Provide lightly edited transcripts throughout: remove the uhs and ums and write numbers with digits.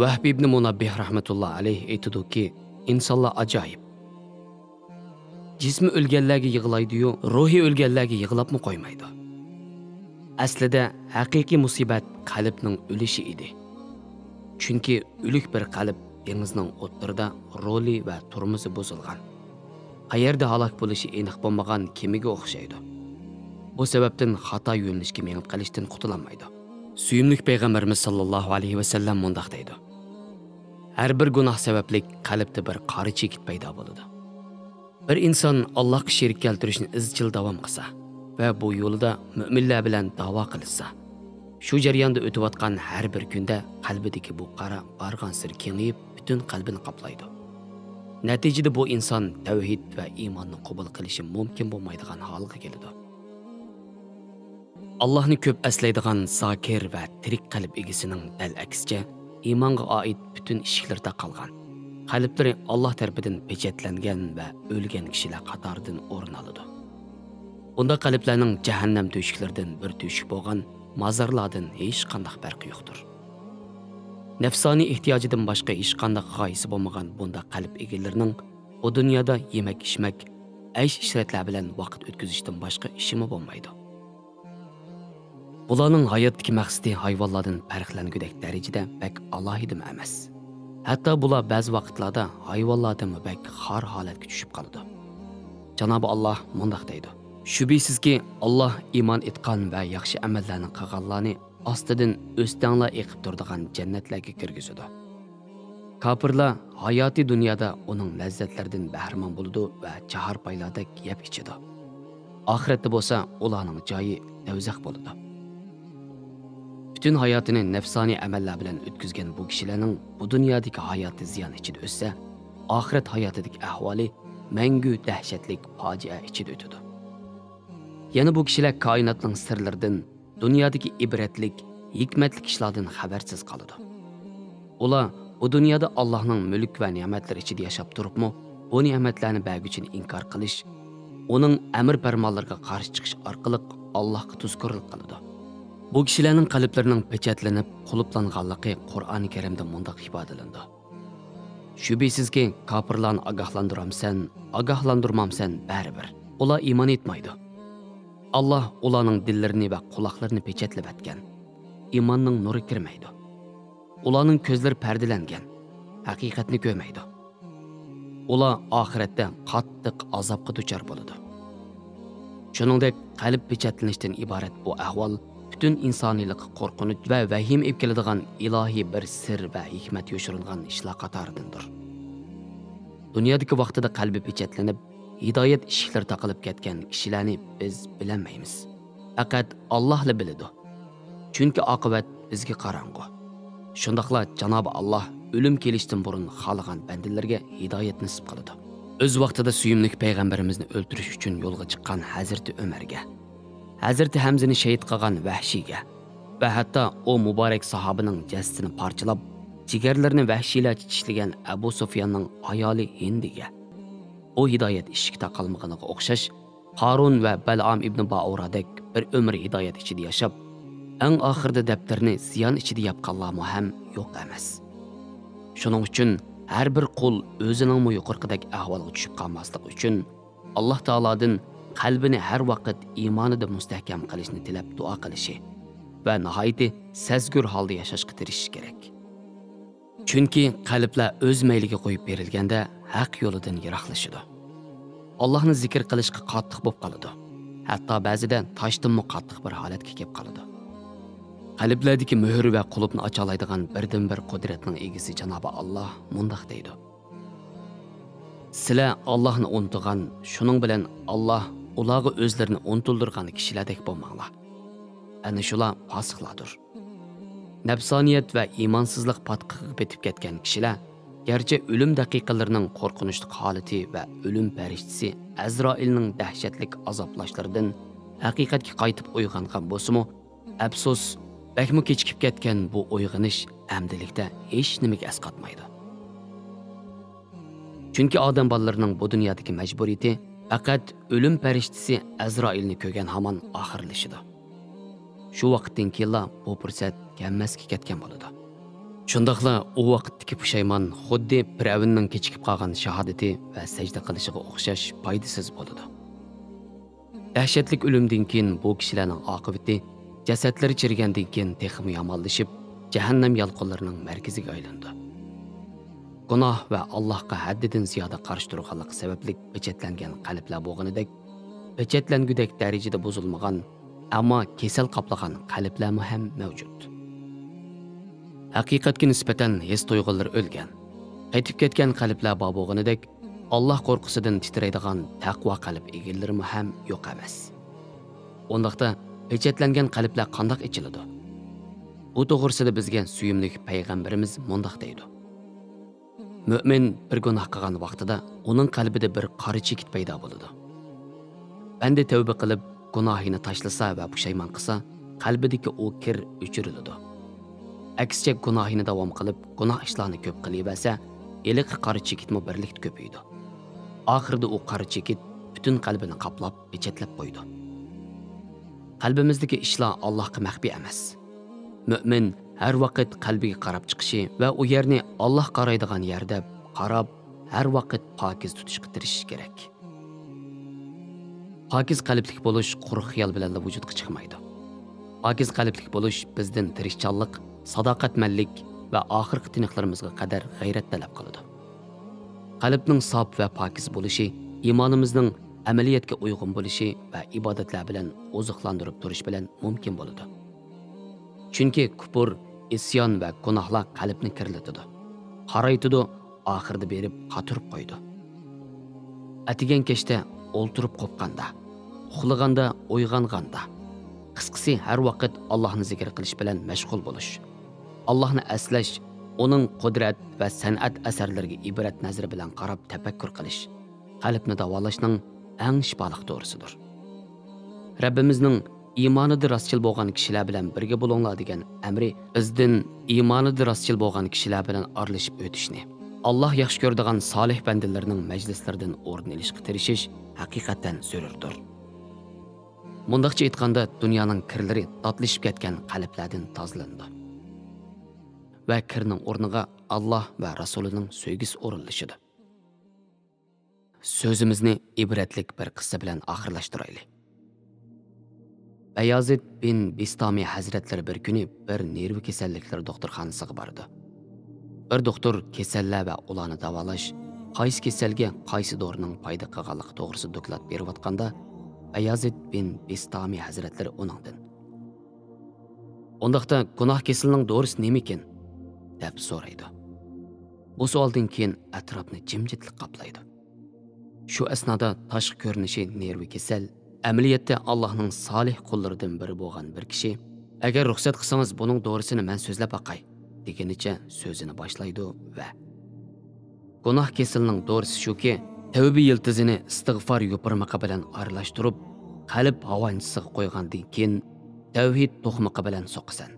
Vahb ibn Munabbih rahmatullohi alayhi aytadiki, insonlar ajoyib. Jismi o'lganlarga yig'laydi-yu, ruhi o'lganlarga yig'labmi qo'ymaydi. Aslida haqiqiy musibat qalbning o'lishi edi. Chunki o'lik bir qalb dengizning o'ttirida roli va turmuzi buzilgan. Qayerda halok bo'lishi aniq bo'lmagan kemiga o'xshaydi. Bu sababdan xato yo'nalishga menib qolishdan qutulolmaydi. Suyimlik payg'ambarimiz sallallohu alayhi va sallam mundaq deydi. Har bir gunoh sababli qalbda bir qora chekit paydo bo'ladi. Bir inson Allohga sherik keltirishni izchil davom qilsa va bu yo'lida mu'minlar bilan da'vo qilsa, shu jarayonda o'tayotgan har bir kunda qalbidagi bu qora bargan sir kengayib, butun qalbini qoplaydi. Natijada bu inson tavhid va iymonni qabul qilishi mumkin bo'lmaydigan holga keladi. Allohni ko'p aslaydigan zokir va tirik qalb egasining dal aksicha iymonga oid butun eshiklarda qolgan. Qalblari Alloh tarafidan pechatlangan va o'lgan kishilar qatoridan o'rin oladi. Bunda qalblarning jahannam to'shiklaridan bir to'shik bo'lgan mazarlardan hech qanday farqi yo'qdir. Nafsoniy ehtiyojidan boshqa hech qanday g'oyasi bo'lmagan bunda qalb egalarining bu dunyoda yemak-ichmak, aysh-ishratlar bilan vaqt o'tkazishdan boshqa ishimi bo'lmaydi. Bularning hayotdagi maqsadi hayvonlardan farqlangudek darajada bak alohida emas. Hatto bular ba'zi vaqtlarda hayvonlardan bak xor holatga tushib qoladi. Janob Alloh mundaq deydi: "Shubhisizki Alloh iymon etgan va yaxshi amallarni qilganlarni ostidan o'stanglar eqib turadigan jannatlarga kirgizadi. Kofirlar hayoti dunyoda uning lazzatlaridan bahramon bo'ladi va chahar paylarda yeb ichadi. Oxiratda bo'lsa, ularning joyi do'zax bo'ladi." Bütün hayatını nefsani ameller bilen ötküzgen bu kişilerin bu dünyadaki hayatı ziyan içinde ötse, ahiret hayatındaki ahvali mengü dehşetlik facia içinde ötüdü. Yani bu kişiler kainatın sırlarından, dünyadaki ibretlik, hikmetlik işlerden habersiz kalıdı. Ola bu dünyada Allah'ın mülk ve nimetleri içinde yaşap durup mu, bu nimetlerini belki için inkar kılış, onun emir fermanlarına karşı çıkış arkalık Allah'a tuzkurluk kalıdı. Bu kişilerin qalblarının pechatlanib, quluplanğanlığı Qur'an-ı Kerim'de mundaq ifadelendi. Şübhəsizki kafirlarni agahlandıramsan, agahlandırmamsan baribir. Ular iman etmaydi. Allah ularning dillarini ve quloqlarini pechatlab etgan. İmanning nuri kirmaydi. Ularning ko'zlari perdelengen, haqiqatni ko'rmaydi. Ular oxiratda qattiq azobga duchor bo'ladi. Shuningdek, qalb pechatlanishdan iborat bu ahvol bütün insoniylik qo'rqinch va vahim ib keladigan ilohiy bir sir va hikmat yoshirilgan ishlar qatoridandir. Dunyodagi vaqtida qalbi pechatlanib, hidoyat eshiklari taqilib ketgan kishilarni biz bilmaymiz. Faqat Allohla biladi. Chunki oqibat bizga qorong'u. Shundaqla Janob Alloh o'lim kelishdan burun xohlagan bandalarga hidoyat nasib qiladi. O'z vaqtida suyimlik payg'ambarimizni o'ldirish uchun yo'lga chiqqan Hazrati Umarga, Hazreti Hamzani shahid qilgan Vahshiyga va hatto o muborak sahobaning jasadini parchalab, jigarlarini vahshiylarcha tishlagan Abu Sufyonning ayoli Hindiga o hidoyat eshigi taqalmaganiga o'xshash Qarun va Bal'am ibn Ba'uradek bir umr hidoyat ichida yashab, eng oxirida daftarni ziyon ichida yapqanlarmi ham yo'q emas. Shuning uchun har bir qul o'zining yuqorqidagi ahvolga tushib qolmaslik uchun Alloh taolodan qalbini har vaqt iymonida mustahkam qilishni tilab duo qilishi va nihoyatda sezgur holda yashashga tirishish kerak. Chunki qalblar o'z mayliga qo'yib berilganda haq yo'lidan yiroqlashadi. Allohni zikr qilishga qattiq bo'lib qoladi. Hatto ba'zida toshdanmi qattiq bir holatga kelib qoladi. Qalblardagi muhr va qulubni ocha oladigan birdan-bir qudratning egasi Janob Alloh mundaq deydi: "Sizlar Allohni unutgan, shuning bilan Alloh ularga o'zlarini unutildirgan kishilardek bo'lmanglar. Ana shular fosiqlardir." Nafsoniyat va iymonsizlik patqiqiga betib ketgan kishilar, garchi o'lim daqiqalarining qo'rqinchli holati va o'lim farishtasi Azroilning dahshatlik azoblashlaridan haqiqatga qaytib uyg'ongan bo'lsa-mu, afsus, bakmi kechikib ketgan bu uyg'onish amdilikda hech nimaga asqatmaydi. Chunki odam bolalarining bu dunyodagi majburiyati faqat o'lim farishtasi Azroilni ko'rgan hamon oxirlashidi. Shu vaqtdan keyin bu fursat ganmasga ketgan bo'ladi. Shundaqla u vaqtdagi pushaymon xuddi Firavunning kechikib qolgan shahodati va sajda qilishiga o'xshash foydasiz bo'ladi. Dahshatlik o'limdan keyin bu kishilarning oqibati jasadlari chirigandan keyin texmi yomonlashib, jahannam yalqinlarining markaziga aylandi. Gunoh va Allohga haddidan ziyoda qarshi turganlik sababli pechatlangan qalblar bo'lganidek, pechatlangudek darajada buzilmagan, ammo kasal qoplagan qalblar ham mavjud. Haqiqatga nisbatan his tuyg'ular o'lgan, qaytib ketgan qalblar bor bo'lganidek, Alloh qo'rqusidan titraydigan taqvo qalb egallari ham yo'q emas. Undaqda pechatlangan qalblar qandoq ichiladi? Bu to'g'risida bizga suyimli payg'ambarimiz mundaq deydi. Mümin bir gunoh qilgan vaqtida uning qalbida bir qora chekit paydo bo'ladi. Banda tavba qilib gunohini tashlasa va pushaymon qilsa, qalbidagi u kir o'chiriladi. Aksicha gunohini davom qilib, gunoh ishlarni ko'p qilaversa, eliq qora chekitmi birlikda ko'paydi. Oxirida u qora chekit butun qalbini qoplab, pechatlab qo'ydi. Qalbimizdagi ishlar Allohga maxfiy emas. Mümin har vaqt qalbiga qarab chiqishi va u yerni Alloh qaraydigan yerda qarab, har vaqt pokiz tutishga tirishish kerak. Pokiz qalblik bo'lish quruq xiyol bilan vujudga chiqmaydi. Pokiz qalblik bo'lish bizdan tirishchanlik, sadoqatmanlik va oxirgi tiniqlarimizga qadar g'ayrat talab qiladi. Qalbning sof va pokiz bo'lishi, iymonimizning amaliyotga uyg'un bo'lishi va ibodatlar bilan oziqlantirib turish bilan mumkin bo'ladi. Chunki kufr, isyon va gunohlar qalbni kirlatadi. Qaraytidi, oxirida berib qatirib qo'ydi. Atigan kechda o'ltirib qo'pqanda, uxlaganda, uyg'onganda, qisqasi har vaqt Allohni zikr qilish bilan mashg'ul bo'lish. Allohni aslash, uning qudrat va san'at asarlariga ibrat nazari bilan qarab tafakkur qilish qalbni davolashning eng shifoliq to'g'risidir. Rabbimizning iymonida rostchil bo'lgan kishilar bilan birga bo'linglar degan amri bizdan iymonida rostchil bo'lgan kishilar bilan aralashib o'tishni, Alloh yaxshi ko'radigan solih bandalarning majlislaridan o'rin olishga tirishish haqiqatan zarurdir. Mundaqcha aytganda, dunyoning kirlari tatlashib ketgan qalblardan tozalandi va kirning o'rniga Alloh va Rasulining sevgisi o'rinlashidi. So'zimizni ibratlik bir qissa bilan oxirlashtiraylik. Bayazid bin Bistami hazratlari bir kuni bir nervi kasalliklari doktorxonasiga bordi. Bir doktor kasallar va ularni davolash, qaysi kasalga qaysi dorining foyda qilganligi to'g'risida doklad berayotganda, Bayazid bin Bistami hazratlari uningdan: "Undaqda gunoh kesilining dorisi nima ekan?" deb so'raydi. Bu savoldan keyin atrofni jimjitlik qoplaydi. Shu asnoda tashqi ko'rinishi nervi kasal, amaliyotda Allohning solih qullaridan biri bo'lgan bir kishi, "Agar ruxsat qilsangiz, buning dorisini men so'zlab baqay" deganicha so'zini boshlaydi va gunoh kesilining dorisi shuki, tavba yiltizini istig'for yupirmoqi bilan aralashtirib, qalb havanchisiga qo'ygandan keyin tavhid to'qmoqi bilan so'qisan.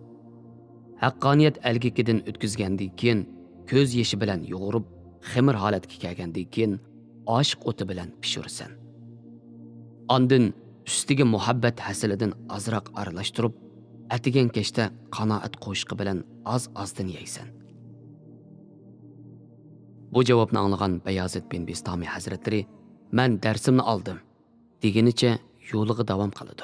Haqqoniyat algikidan o'tkazgandan keyin ko'z yeshi bilan yo'g'irib, ximir holatga kelgandan keyin oshiq o'ti bilan pishirsan. Ondan ustiga muhabbat hasilidan azroq aralashtirib, atigan kechda qanoat qo'shqi bilan oz-ozdan yeysan. Bu javobni anglagan Bayazid bin Bistami hazratlari, "Men darsimni oldim" deganicha yo'liga davom qildi.